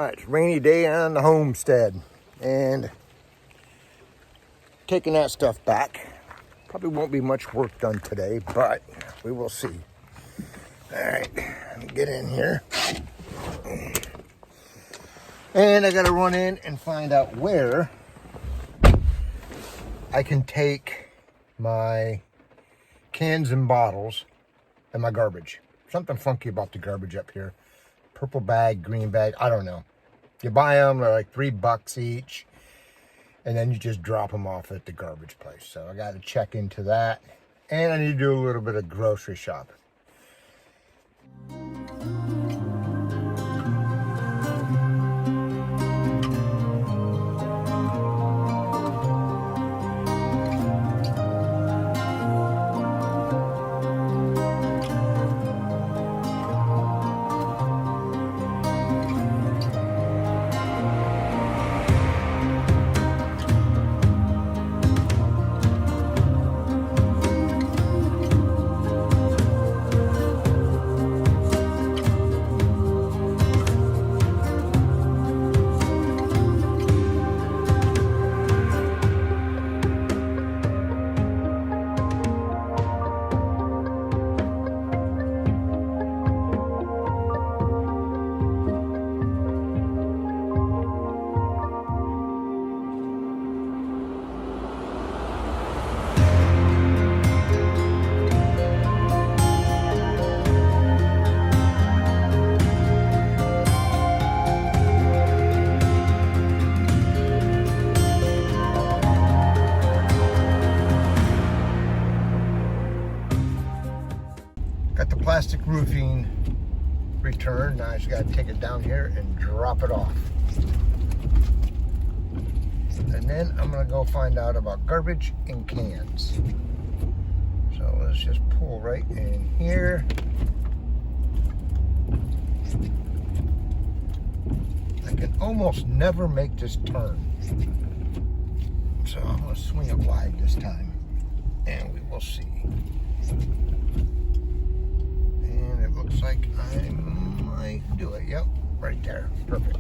Alright, it's a rainy day on the homestead and taking that stuff back. Probably won't be much work done today, but we will see. Alright, let me get in here. And I gotta run in and find out where I can take my cans and bottles and my garbage. Something funky about the garbage up here. Purple bag, green bag, I don't know. You buy them, they're like $3 each, and then you just drop them off at the garbage place. So I got to check into that, and I need to do a little bit of grocery shopping. Got the plastic roofing returned. Now I just got to take it down here and drop it off. And then I'm going to go find out about garbage and cans. So let's just pull right in here. I can almost never make this turn. So I'm going to swing it wide this time. And we will see. Looks like I might do it. Yep, right there. Perfect.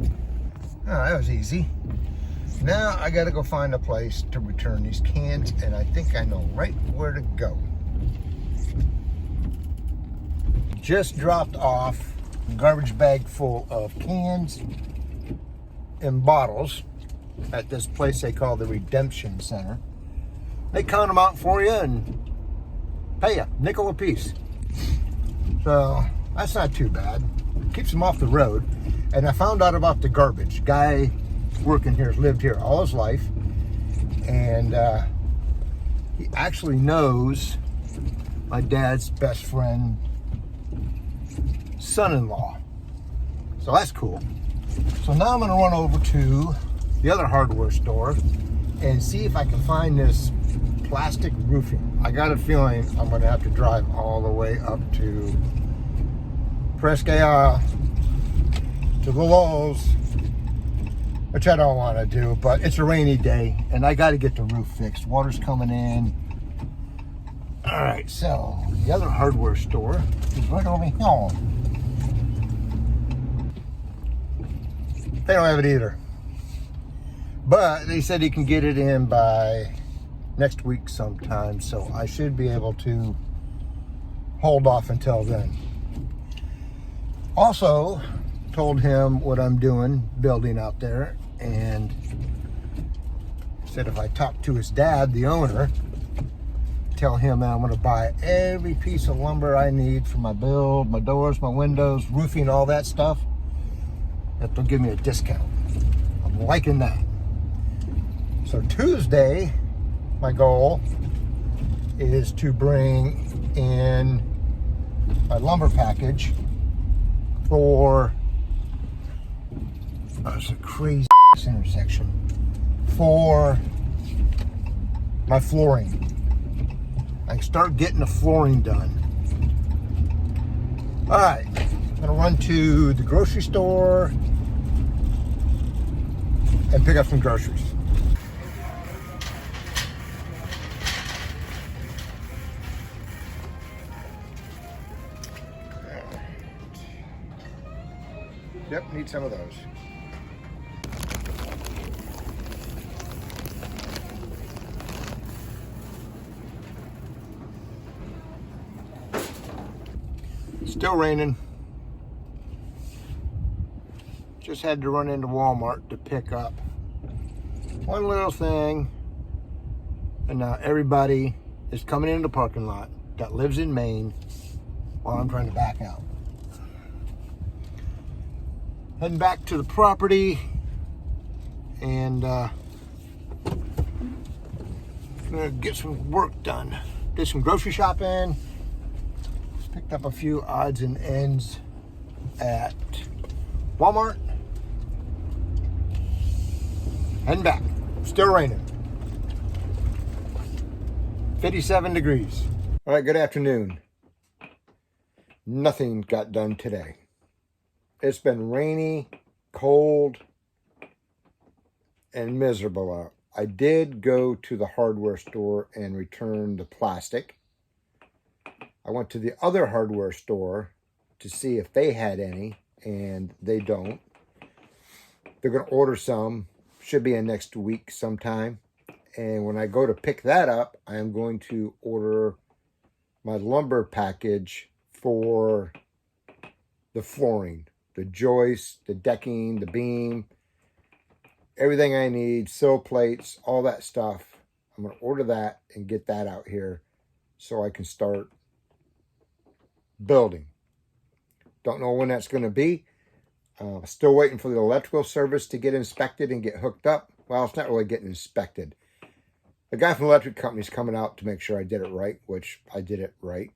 Oh, that was easy. Now I got to go find a place to return these cans, and I think I know right where to go. Just dropped off a garbage bag full of cans and bottles at this place they call the Redemption Center. They count them out for you and pay you nickel a piece. So that's not too bad. Keeps them off the road. And I found out about the garbage. Guy working here has lived here all his life. And he actually knows my dad's best friend, son-in-law. So that's cool. So now I'm going to run over to the other hardware store and see if I can find this plastic roofing. I got a feeling I'm going to have to drive all the way up to Presque Isle to the Lowe's, which I don't want to do, but it's a rainy day and I got to get the roof fixed. Water's coming in. All right, so the other hardware store is right over here. They don't have it either, but they said he can get it in by next week sometime, so I should be able to hold off until then. Also told him what I'm doing, building out there, and said if I talk to his dad, the owner, tell him I'm going to buy every piece of lumber I need for my build, my doors, my windows, roofing, all that stuff, that they'll give me a discount. I'm liking that. So Tuesday, my goal is to bring in my lumber package for, it's a crazy intersection, for my flooring. I can start getting the flooring done. All right, I'm gonna run to the grocery store and pick up some groceries. Yep, need some of those. Still raining. Just had to run into Walmart to pick up one little thing. And now everybody is coming into the parking lot that lives in Maine while I'm trying to back out. Heading back to the property and gonna get some work done. Did some grocery shopping. Picked up a few odds and ends at Walmart. Heading back. Still raining. 57 degrees. All right, good afternoon. Nothing got done today. It's been rainy, cold, and miserable out. I did go to the hardware store and return the plastic. I went to the other hardware store to see if they had any, and they don't. They're going to order some. Should be in next week sometime. And when I go to pick that up, I am going to order my lumber package for the flooring, the joist, the decking, the beam, everything I need, sill plates, all that stuff. I'm going to order that and get that out here so I can start building. Don't know when that's going to be. Still waiting for the electrical service to get inspected and get hooked up. Well, it's not really getting inspected. The guy from the electric company is coming out to make sure I did it right, which I did it right.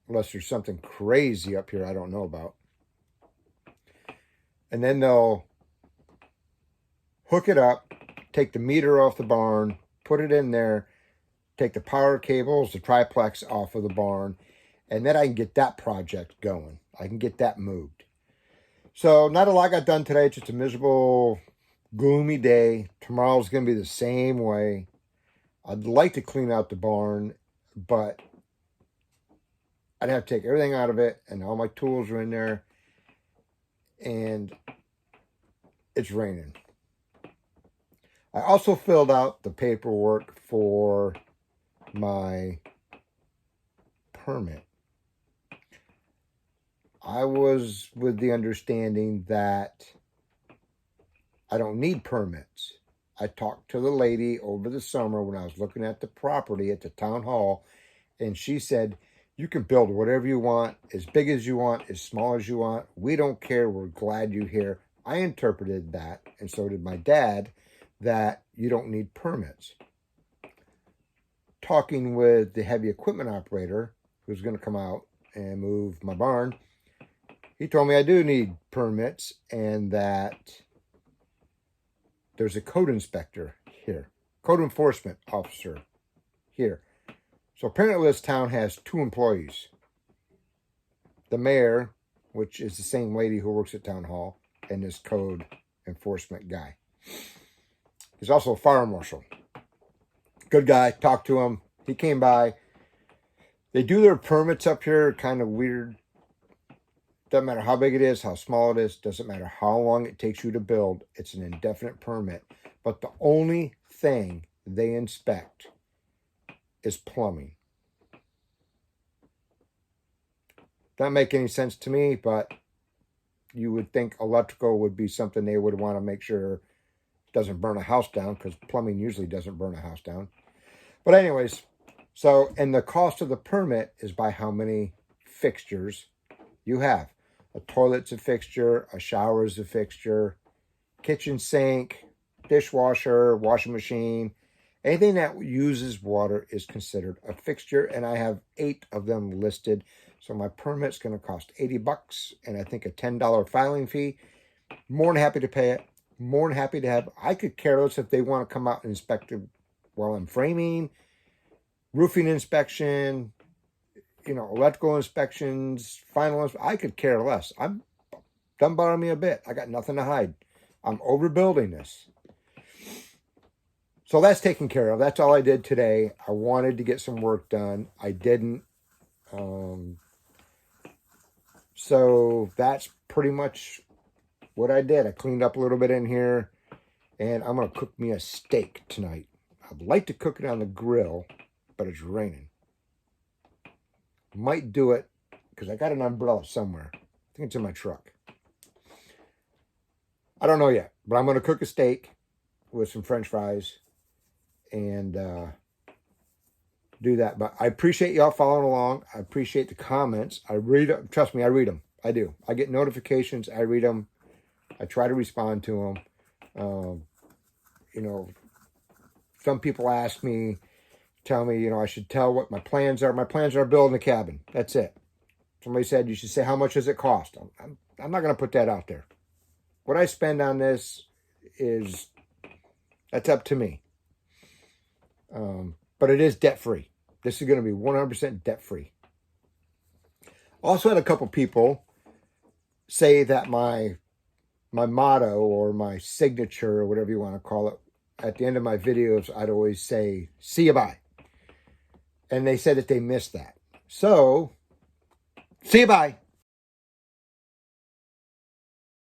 Unless there's something crazy up here I don't know about. And then they'll hook it up, take the meter off the barn, put it in there, take the power cables, the triplex off of the barn, and then I can get that project going. I can get that moved. So not a lot got done today. It's just a miserable, gloomy day. Tomorrow's going to be the same way. I'd like to clean out the barn, but I'd have to take everything out of it, and all my tools are in there, and it's raining. I also filled out the paperwork for my permit. I was with the understanding that I don't need permits. I talked to the lady over the summer when I was looking at the property at the town hall, and she said, you can build whatever you want, as big as you want, as small as you want. We don't care. We're glad you're here. I interpreted that, and so did my dad, that you don't need permits. Talking with the heavy equipment operator who's going to come out and move my barn, he told me I do need permits and that there's a code inspector here, code enforcement officer here. So apparently this town has 2 employees. The mayor, which is the same lady who works at town hall, and this code enforcement guy. There's also a fire marshal. Good guy, talked to him. He came by. They do their permits up here kind of weird. Doesn't matter how big it is, how small it is. Doesn't matter how long it takes you to build. It's an indefinite permit. But the only thing they inspect is plumbing. Doesn't make any sense to me, but you would think electrical would be something they would want to make sure doesn't burn a house down, because plumbing usually doesn't burn a house down. But anyways, so, and the cost of the permit is by how many fixtures you have. A toilet's a fixture, a shower is a fixture, kitchen sink, dishwasher, washing machine, anything that uses water is considered a fixture, and I have 8 of them listed. So my permit's going to cost $80, and I think a $10 filing fee. More than happy to pay it. More than happy to have. I could care less if they want to come out and inspect it while I'm framing, roofing inspection, electrical inspections, final. I could care less. Doesn't bother me a bit. I got nothing to hide. I'm overbuilding this. So that's taken care of. That's all I did today. I wanted to get some work done. I didn't. So that's pretty much what I did, I cleaned up a little bit in here, and I'm going to cook me a steak tonight. I'd like to cook it on the grill, but it's raining. Might do it because I got an umbrella somewhere. I think it's in my truck. I don't know yet, but I'm going to cook a steak with some French fries and do that. But I appreciate y'all following along. I appreciate the comments. I read them. Trust me, I read them. I do. I get notifications. I read them. I try to respond to them. You know, some people ask me, tell me, you know, I should tell what my plans are. My plans are building a cabin. That's it. Somebody said you should say, how much does it cost? I'm not going to put that out there. What I spend on this is, that's up to me. But it is debt-free. This is going to be 100% debt-free. Also had a couple people say that my motto or my signature or whatever you want to call it, at the end of my videos, I'd always say, see you bye. And they said that they missed that. So, see you bye.